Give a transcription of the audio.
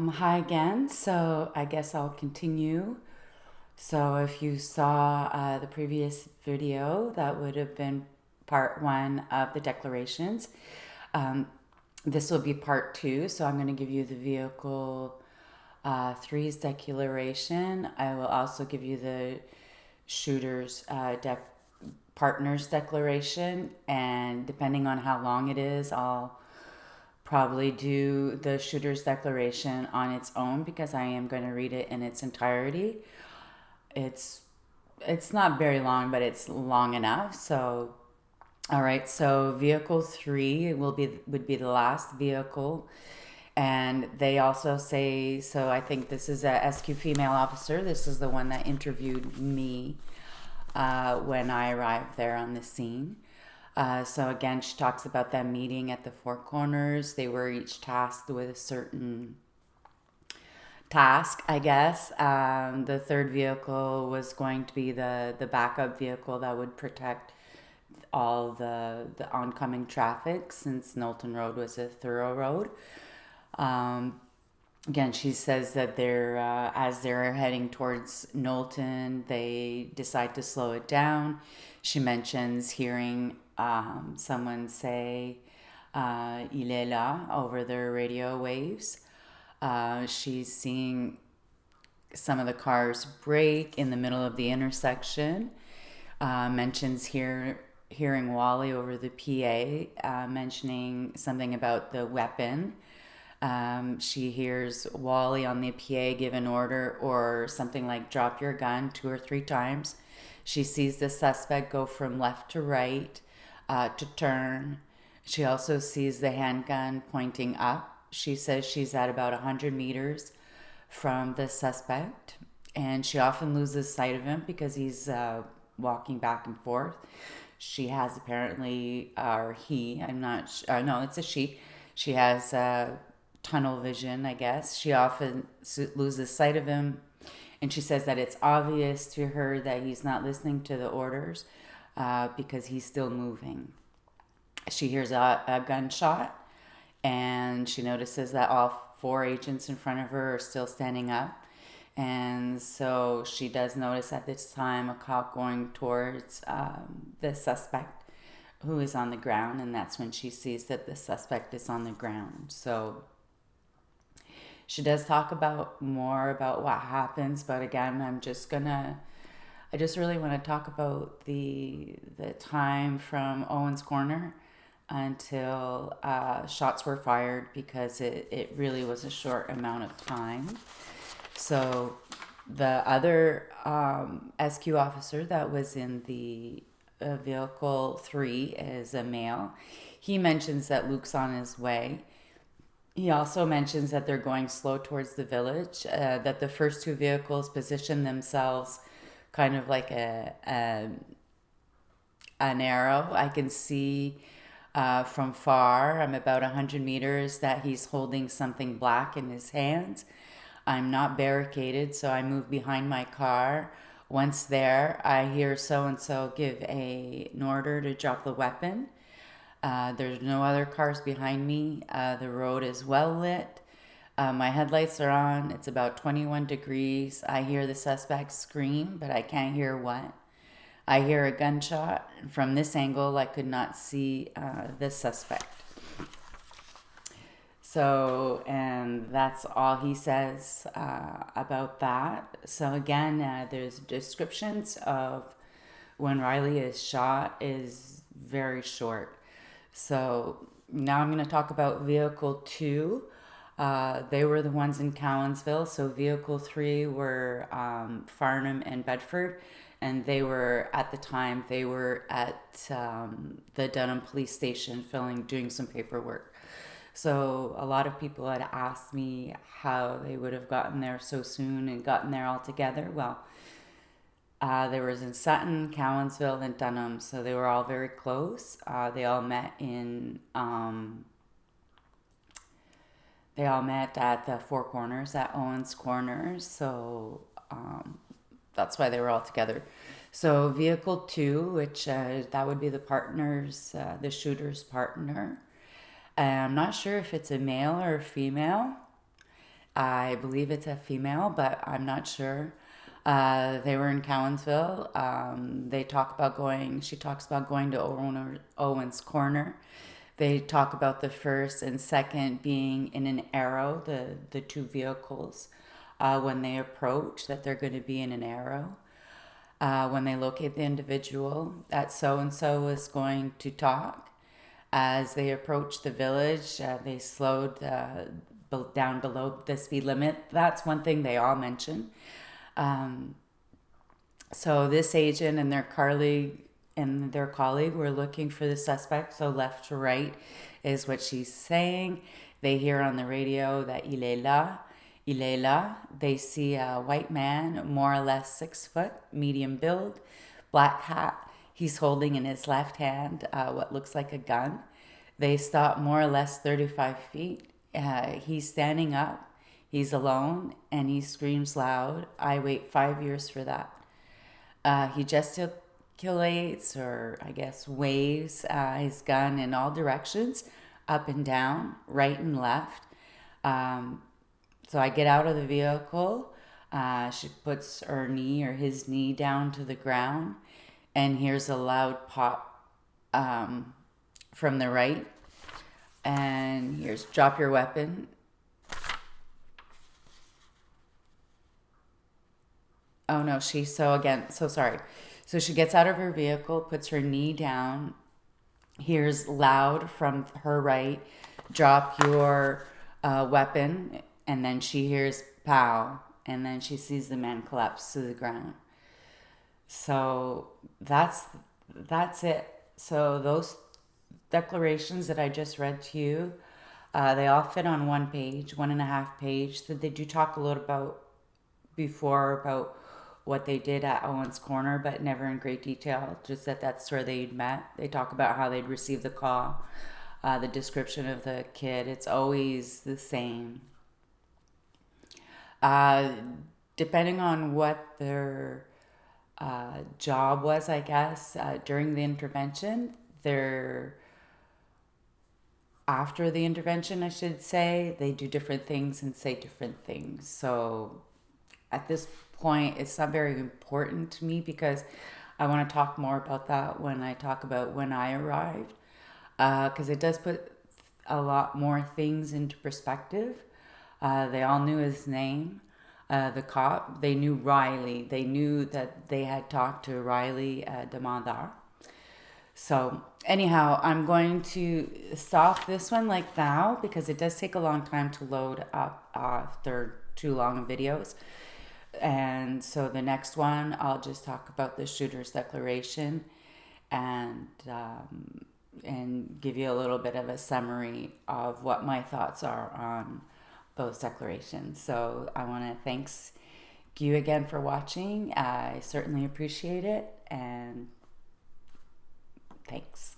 Hi again. So I guess I'll continue. So if you saw the previous video, that would have been part one of the declarations. Um, this will be part two. So I'm going to give you the vehicle three's declaration. I will also give you the shooter's partner's declaration. And depending on how long it is, I'll probably do the shooter's declaration on its own because I am going to read it in its entirety. It's it's not very long, but it's long enough. So, all right. So, vehicle three would be the last vehicle, and they also say so. I think this is a SQ female officer. This is the one that interviewed me when I arrived there on the scene. So again, she talks about them meeting at the Four Corners. They were each tasked with a certain task, I guess. The third vehicle was going to be the backup vehicle that would protect all the oncoming traffic since Knowlton Road was a thorough road. Um, Again, she says that as they're heading towards Knowlton, they decide to slow it down. She mentions hearing someone say "Il est là" over their radio waves. She's seeing some of the cars brake in the middle of the intersection. Mentions hearing Wally over the PA mentioning something about the weapon. She hears Wally on the PA give an order or something like drop your gun 2 or 3 times. She sees the suspect go from left to right to turn. She also sees the handgun pointing up. She says she's at about 100 meters from the suspect, and she often loses sight of him because he's walking back and forth. She has apparently, or he, I'm not sure, no, it's a she. She has tunnel vision, I guess. She often loses sight of him, and she says that it's obvious to her that he's not listening to the orders because he's still moving. She hears a gunshot, and she notices that all four agents in front of her are still standing up. And so she does notice at this time a cop going towards the suspect who is on the ground, and that's when she sees that the suspect is on the ground. So she does talk about more about what happens, but again, I just really want to talk about the time from Owen's Corner until shots were fired because it really was a short amount of time. So the other SQ officer that was in the vehicle three is a male. He mentions that Luke's on his way. He also mentions that they're going slow towards the village, that the first two vehicles position themselves kind of like an arrow. I can see from far, I'm about 100 meters, that he's holding something black in his hands. I'm not barricaded, so I move behind my car. Once there, I hear so and so give an order to drop the weapon. There's no other cars behind me. The road is well lit. My headlights are on. It's about 21 degrees. I hear the suspect scream, but I can't hear what. I hear a gunshot. From this angle, I could not see the suspect. So, and that's all he says about that. So, again, there's descriptions of when Riley is shot is very short. So, now I'm going to talk about vehicle two. They were the ones in Cowansville. So, vehicle three were Farnham and Bedford. And they were, at the time, they were at the Dunham Police Station doing some paperwork. So a lot of people had asked me how they would have gotten there so soon and gotten there all together. Well, there was in Sutton, Cowansville, and Dunham, so they were all very close. They all met at the Four Corners at Owens Corners. So that's why they were all together. So vehicle two, which that would be the partner's, the shooter's partner. I'm not sure if it's a male or a female. I believe it's a female, but I'm not sure. They were in Cowansville. She talks about going to Owen's Corner. They talk about the first and second being in an arrow, the two vehicles. When they approach, that they're going to be in an arrow. When they locate the individual, that so and so is going to talk. As they approached the village, they slowed down below the speed limit. That's one thing they all mention. So this agent and their colleague were looking for the suspect. So left to right is what she's saying. They hear on the radio that il est là. Il est là. They see a white man, more or less 6 foot, medium build, black hat. He's holding in his left hand what looks like a gun. They stop more or less 35 feet. He's standing up. He's alone, and he screams loud, "I wait 5 years for that." He gesticulates, or I guess waves his gun in all directions, up and down, right and left. So I get out of the vehicle. She puts her knee or his knee down to the ground, and hears a loud pop from the right. And here's "drop your weapon." Oh no, so sorry. So she gets out of her vehicle, puts her knee down, hears loud from her right, "drop your weapon," and then she hears "pow," and then she sees the man collapse to the ground. So that's it. So those declarations that I just read to you, they all fit on one page, 1.5 page. So they do talk a little about what they did at Owen's Corner, but never in great detail, just that that's where they'd met. They talk about how they'd received the call, the description of the kid. It's always the same. Uh, Depending on what their job was, I guess, during the intervention, after the intervention, I should say, they do different things and say different things. So at this point, it's not very important to me because I want to talk more about that when I talk about when I arrived, because it does put a lot more things into perspective. They all knew his name, the cop. They knew Riley. They knew that they had talked to Riley Demandar. So anyhow, I'm going to stop this one like now because it does take a long time to load up after too long of videos. And so the next one, I'll just talk about the shooter's declaration and give you a little bit of a summary of what my thoughts are on those declarations. So I want to thank you again for watching. I certainly appreciate it, and thanks.